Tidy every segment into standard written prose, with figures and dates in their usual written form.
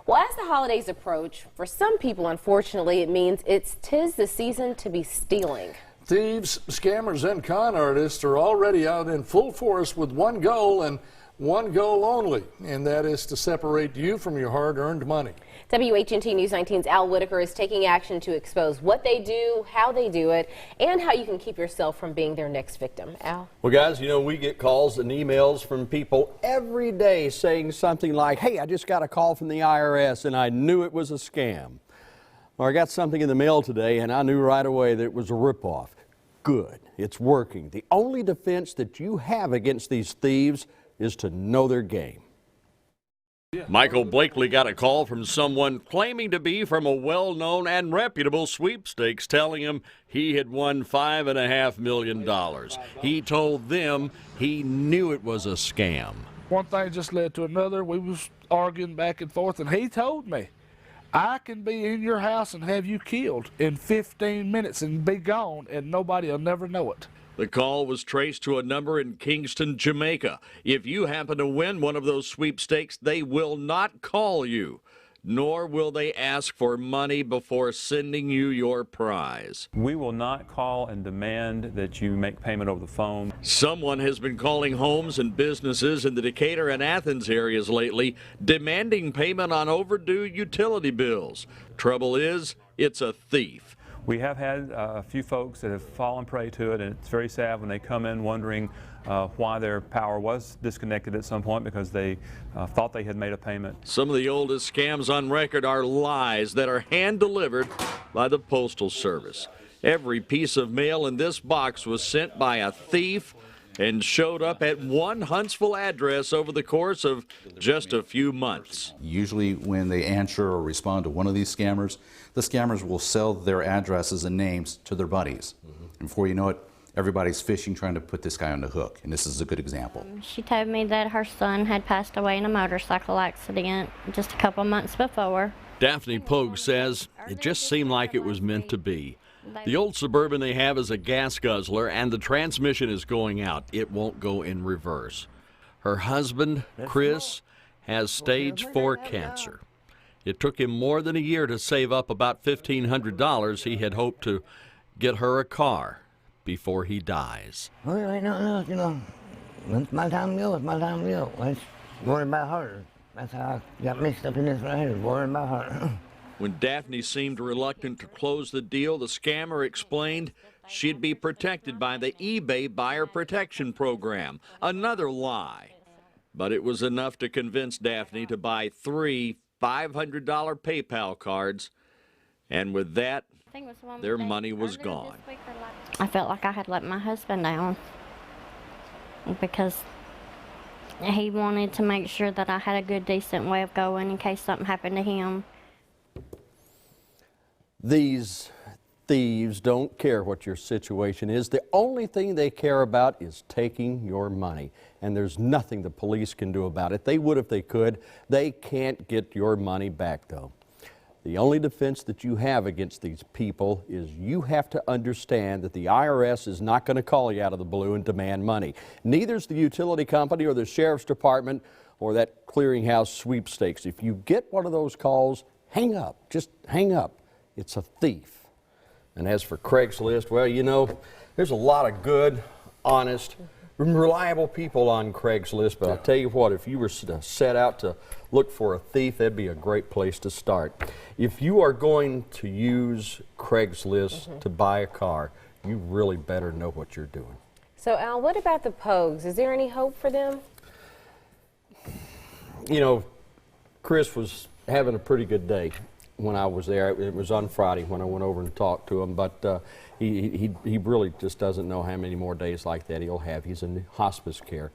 Well, as the holidays approach, for some people, unfortunately, it means tis the season to be stealing. Thieves, scammers, and con artists are already out in full force with one goal and one goal only, and that is to separate you from your hard-earned money. WHNT News 19's Al Whitaker is taking action to expose what they do, how they do it, and how you can keep yourself from being their next victim. Al? Well, guys, you know, we get calls and emails from people every day saying something like, hey, I just got a call from the IRS and I knew it was a scam. Or I got something in the mail today and I knew right away that it was a ripoff. Good. It's working. The only defense that you have against these thieves is to know their game. Michael Blakely got a call from someone claiming to be from a well-known and reputable sweepstakes, telling him he had won $5.5 million. He told them he knew it was a scam. One thing just led to another. We was arguing back and forth, and he told me, I can be in your house and have you killed in 15 minutes and be gone, and nobody will never know it. The call was traced to a number in Kingston, Jamaica. If you happen to win one of those sweepstakes, they will not call you, nor will they ask for money before sending you your prize. We will not call and demand that you make payment over the phone. Someone has been calling homes and businesses in the Decatur and Athens areas lately, demanding payment on overdue utility bills. Trouble is, it's a thief. We have had a few folks that have fallen prey to it, and it's very sad when they come in wondering why their power was disconnected at some point because they thought they had made a payment. Some of the oldest scams on record are lies that are hand-delivered by the Postal Service. Every piece of mail in this box was sent by a thief and showed up at one Huntsville address over the course of just a few months. Usually when they answer or respond to one of these scammers, the scammers will sell their addresses and names to their buddies. And before you know it, everybody's fishing trying to put this guy on the hook, and this is a good example. She told me that her son had passed away in a motorcycle accident just a couple months before. Daphne Pogue says it just seemed like it was meant to be. The old Suburban they have is a gas guzzler, and the transmission is going out. It won't go in reverse. Her husband, Chris, has stage 4 cancer. It took him more than a year to save up about $1,500. He had hoped to get her a car before he dies. Well, ain't nothing else, you know. When it's my time to go, it's my time to go. Let's worry about her. That's how I got mixed up in this right here, worrying about her. When Daphne seemed reluctant to close the deal, the scammer explained she'd be protected by the eBay Buyer Protection Program. Another lie. But it was enough to convince Daphne to buy 3 $500 PayPal cards, and with that, their money was gone. I felt like I had let my husband down because he wanted to make sure that I had a good, decent way of going in case something happened to him. These thieves don't care what your situation is. The only thing they care about is taking your money. And there's nothing the police can do about it. They would if they could. They can't get your money back, though. The only defense that you have against these people is you have to understand that the IRS is not going to call you out of the blue and demand money. Neither's the utility company or the sheriff's department or that clearinghouse sweepstakes. If you get one of those calls, hang up. Just hang up. It's a thief. And as for Craigslist, well, you know, there's a lot of good, honest, reliable people on Craigslist, but I'll tell you what, if you were set out to look for a thief, that'd be a great place to start. If you are going to use Craigslist to buy a car, you really better know what you're doing. So, Al, what about the Pogues? Is there any hope for them? You know, Chris was having a pretty good day when I was there. It was on Friday when I went over and talked to him, but he really just doesn't know how many more days like that he'll have. He's in hospice care.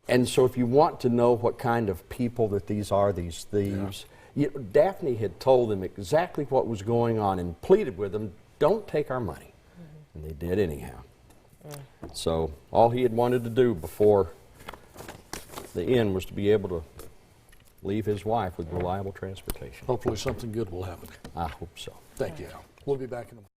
And so if you want to know what kind of people that these are, these thieves, Daphne had told them exactly what was going on and pleaded with them, don't take our money. And they did anyhow. So all he had wanted to do before the end was to be able to leave his wife with reliable transportation. Hopefully something good will happen. I hope so. Thank you, Al. We'll be back in a moment.